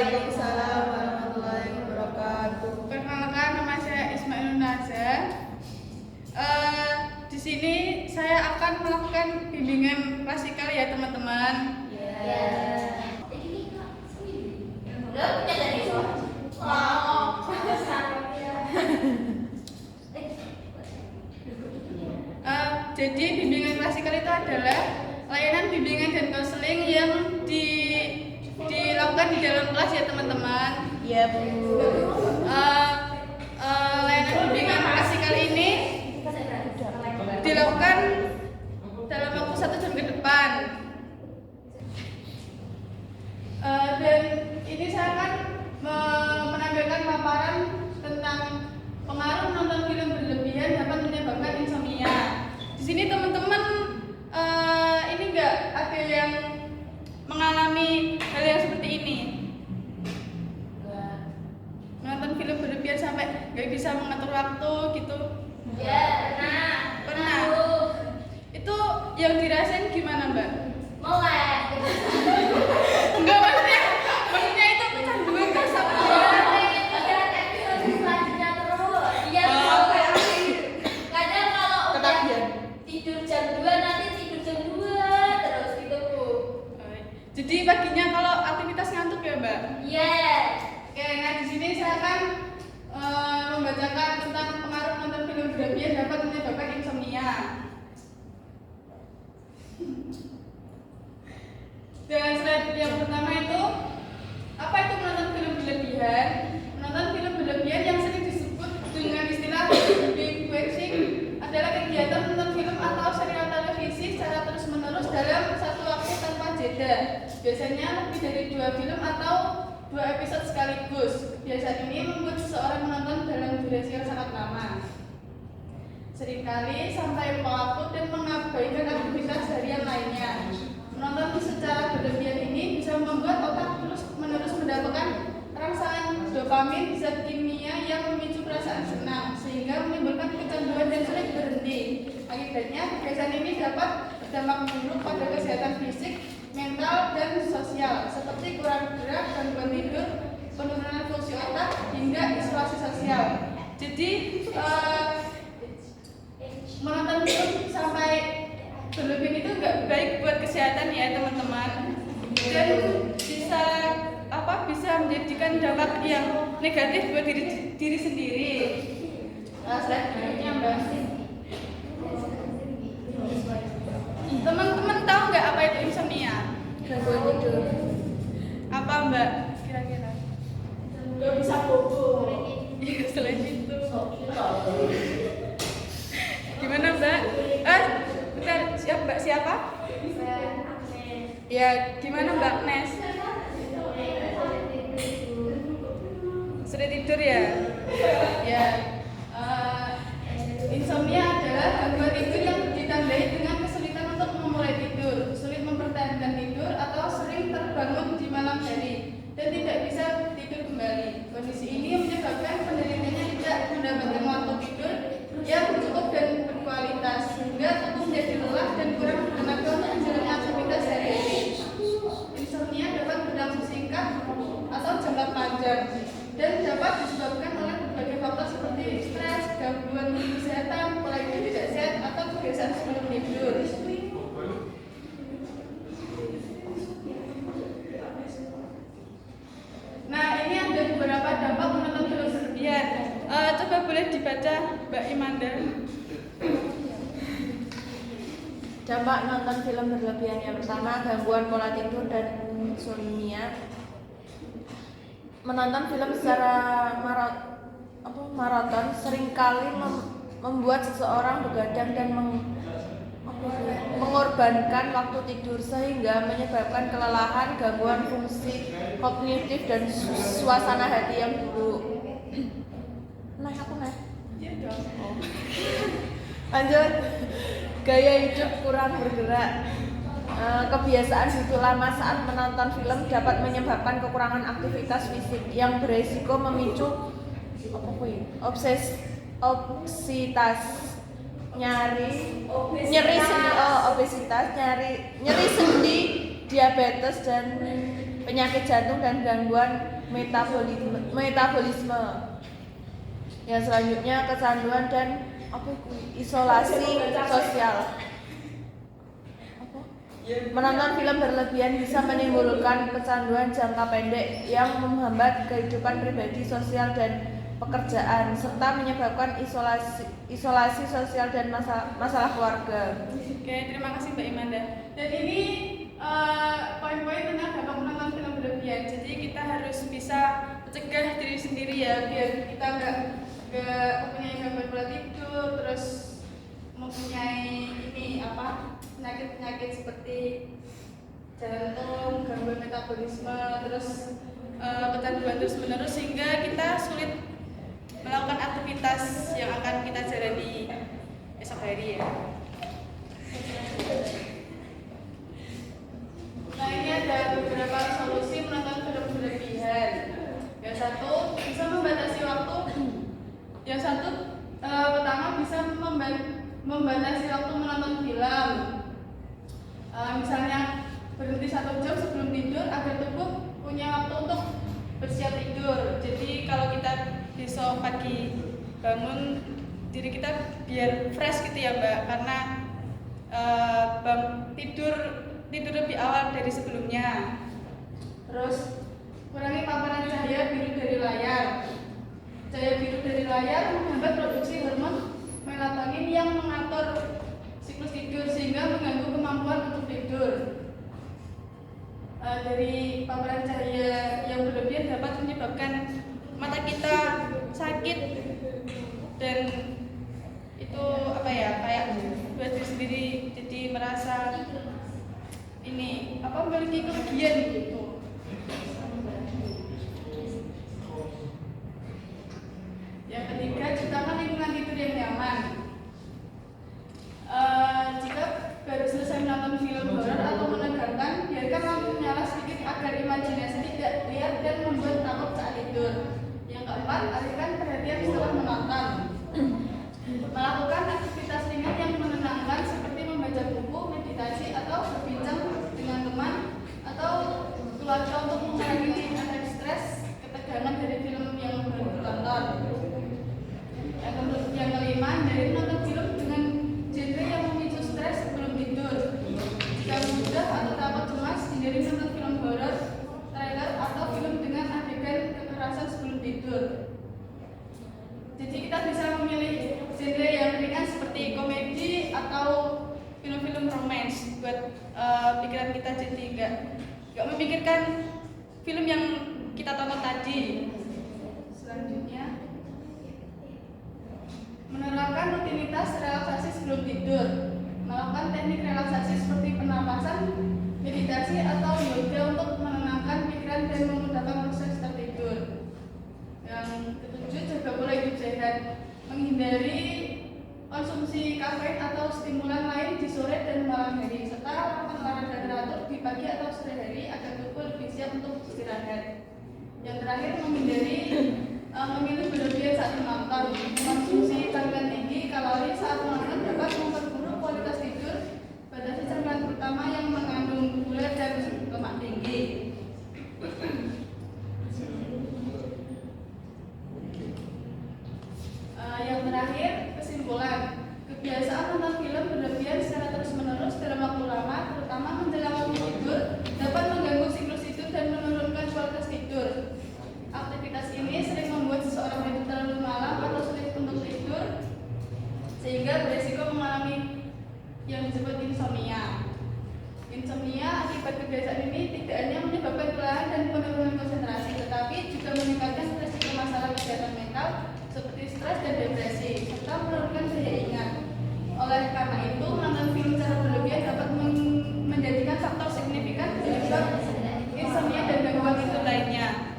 Waalaikumsalam warahmatullahi wabarakatuh. Perkenalkan, nama saya Ismail Naza. Di sini saya akan melakukan bimbingan klasikal ya teman-teman. Jadi bimbingan klasikal itu adalah layanan bimbingan dan konseling yang dilakukan di dalam kelas ya teman-teman. Iya, Bu. Layanan bimbingan klasikal ini dilakukan dalam waktu 1 jam ke depan. Dan ini saya akan menampilkan paparan tentang pengaruh menonton film berlebihan dapat menyebabkan insomnia. Di sini teman-teman ini enggak ada yang mengalami hal yang seperti ini. Menonton film berlebihan sampai nggak bisa mengatur waktu gitu. Ya, Pernah. Itu yang dirasain gimana, Mbak? melek. Enggak, maksudnya itu kecanduan nggak sama Kadang episode selanjutnya terus. Iya, kadang kalau udah Ketagihan. tidur jam 2 nanti tidur jam 2 terus gitu, Bu. Jadi paginya kalau aktivitas ngantuk ya, Mbak? Iya. Oke, nah di sini saya akan membacakan tentang pengaruh nonton film berlebihan dapat menyebabkan insomnia. Dan slide yang pertama itu, apa itu menonton film berlebihan? Menonton film berlebihan yang sering disebut dengan istilah binge watching adalah kegiatan menonton film atau serial televisi secara terus-menerus dalam satu waktu tanpa jeda. Biasanya lebih dari 2 film atau 2 episode sekaligus. Kebiasaan ini membuat seseorang menonton dalam durasi yang sangat lama. Seringkali sampai melaput dan mengabaikan aktivitas harian lainnya. Menonton secara berlebihan ini bisa membuat otak terus-menerus mendapatkan rangsangan dopamin, zat kimia yang memicu perasaan senang, sehingga menimbulkan kecanduan dan sulit berhenti. Akibatnya, kebiasaan ini dapat berdampak buruk pada kesehatan fisik, mental, dan sosial, seperti kurang gerak, gangguan tidur, penurunan fungsi otak, hingga isolasi sosial. Jadi, menonton film sampai berlebihan itu nggak baik buat kesehatan ya teman-teman, dan bisa menjadikan dampak yang negatif buat diri sendiri. Slide berikutnya, Mbak. Teman-teman tahu nggak apa itu insomnia? Gangguan tidur. Apa, Mbak? Kira-kira? Nggak bisa bobo. Ya, selain itu. Gimana, Mbak? Bentar, Mbak siapa? Ya, gimana Mbak Nes? Sulit tidur ya? Ya. Insomnia adalah gangguan tidur yang ditandai dengan kesulitan untuk memulai tidur, sulit mempertahankan tidur, atau sering terbangun di malam hari dan tidak bisa tidur kembali. Kondisi ini menyebabkan penderitanya tidak mendapatkan waktu tidur yang cukup dan berkualitas, sehingga tubuh menjadi lelah dan kurang tenaga untuk menjalani aktivitas sehari-hari. Insomnia dapat berlangsung singkat atau jangka panjang dan dapat disebabkan oleh berbagai faktor seperti stres, gangguan kesehatan, pola hidup tidak sehat, atau kebiasaan sebelum tidur. Nah, ini ada beberapa dampak menonton film berlebihan. Coba boleh dibaca, Mbak Imanda. Dampak nonton film berlebihan yang pertama, gangguan pola tidur dan insomnia. Menonton film secara maraton seringkali membuat seseorang begadang dan mengorbankan waktu tidur, sehingga menyebabkan kelelahan, gangguan fungsi kognitif, dan suasana hati yang buruk. Lanjut. Gaya hidup kurang bergerak. Kebiasaan duduk lama saat menonton film dapat menyebabkan kekurangan aktivitas fisik yang beresiko memicu obesitas, nyeri sendi, diabetes, dan penyakit jantung dan gangguan metabolisme. Yang selanjutnya kecanduan dan isolasi sosial. Menonton film berlebihan bisa menimbulkan kecanduan jangka pendek yang menghambat kehidupan pribadi, sosial, dan pekerjaan, serta menyebabkan isolasi sosial dan masalah keluarga. Oke, terima kasih Mbak Imanda. Dan ini poin-poin tentang dampak menonton film berlebihan. Jadi kita harus bisa mencegah diri sendiri ya, biar kita nggak mempunyai gangguan pola tidur, terus mempunyai penyakit-penyakit seperti jantung, gangguan metabolisme, terus kecanduan terus menerus, sehingga kita sulit melakukan aktivitas yang akan kita jalani esok hari ya. Nah, ini ada beberapa solusi menonton film berlebihan. Yang satu, bisa membatasi waktu. Yang satu, pertama bisa membatasi waktu menonton film. Misalnya berhenti 1 jam sebelum tidur agar tubuh punya waktu untuk bersiap tidur. Jadi kalau kita besok pagi bangun, diri kita biar fresh gitu ya Mbak, karena tidur lebih awal dari sebelumnya. Terus kurangi paparan cahaya biru dari layar. Cahaya biru dari layar menghambat produksi hormon melatonin yang mengatur siklus tidur sehingga mengganggu kemampuan untuk tidur. Dari paparan cahaya yang berlebihan dapat menyebabkan mata kita sakit, dan itu kayak buat diri sendiri jadi merasa memiliki kerugian gitu. Yang ketiga, ciptakan lingkungan tidur yang nyaman. Jika baru selesai menonton film horor atau menegangkan, biarkan lampu menyala sedikit agar imajinasi tidak liar dan membuat takut saat tidur. Yang keempat, alihkan perhatian setelah menonton. Melakukan aktivitas ringan yang menenangkan seperti membaca buku, meditasi, atau berbincang dengan teman atau keluarga untuk mengurangi efek stres, ketegangan dari film yang baru ditonton. Yang kelima, hindari menonton film dengan genre yang memicu stres sebelum tidur. Jika mudah atau takut cemas, hindari menonton film horor, trailer, atau film dengan adegan kekerasan sebelum tidur. Jadi kita bisa memilih genre yang ringan seperti komedi atau film-film romance buat pikiran kita, jadi nggak memikirkan film yang kita tonton tadi. Selanjutnya, menerapkan rutinitas relaksasi sebelum tidur. Melakukan teknik relaksasi seperti pernapasan, meditasi, atau yoga untuk menenangkan pikiran dan memudahkan proses tertidur. Yang ketujuh, jaga pola hidup sehat. Menghindari konsumsi kafein atau stimulan lain di sore dan malam hari, serta lakukan olahraga teratur di pagi atau sore hari agar tubuh lebih siap untuk istirahat. Yang terakhir, menghindari memilih berlebihan saat menonton. Konsumsi camilan tinggi kalori saat menonton dapat memperburuk kualitas tidur. Batasi camilan terutama yang mengandung gula dan lemak tinggi. Yang terakhir, kesimpulan. Kebiasaan menonton film berlebihan secara terus-menerus dalam waktu lama, terutama menjelang waktu tidur, dapat mengganggu siklus tidur dan menurunkan kualitas tidur. Aktivitas ini sering membuat seseorang tidur terlalu malam atau sulit untuk tidur, sehingga beresiko mengalami yang disebut insomnia. Insomnia akibat kebiasaan ini tidak hanya menyebabkan kelelahan dan penurunan konsentrasi, tetapi juga meningkatkan resiko masalah kesehatan mental seperti stres dan depresi, serta menurunkan daya ingat. Oleh karena itu, menonton film secara berlebihan dapat menjadikan faktor signifikan penyebab insomnia dan gangguan tidur lainnya.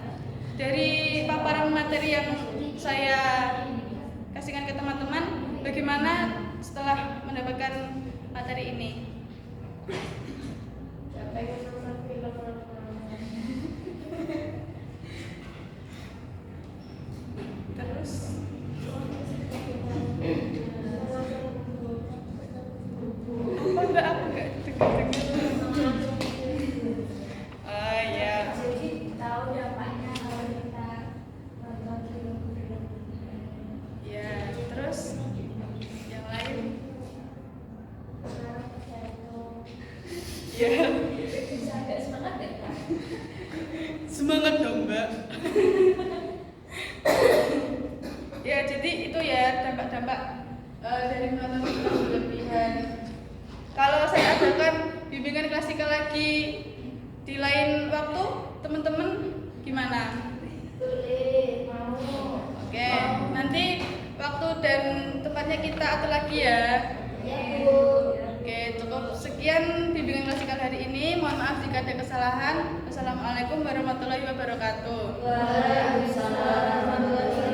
Dari paparan materi yang saya kasihkan ke teman-teman, bagaimana setelah mendapatkan materi ini? Terus apa enggak, aku enggak dengar. Oh iya. Jadi tahu dampaknya. Ya, Bisa agak semangat ya Kak? semangat dong Mbak. Ya, jadi itu ya dampak-dampak dari menonton film berlebihan. Kalau saya adakan bimbingan klasikal lagi di lain waktu, teman-teman gimana? Boleh, mau. Oke, nanti waktu dan tempatnya kita atur lagi ya. Ya Bu. Oke, cukup sekian bimbingan klasikal hari ini. Mohon maaf jika ada kesalahan. Wassalamualaikum warahmatullahi wabarakatuh. Waalaikumsalam warahmatullahi wabarakatuh.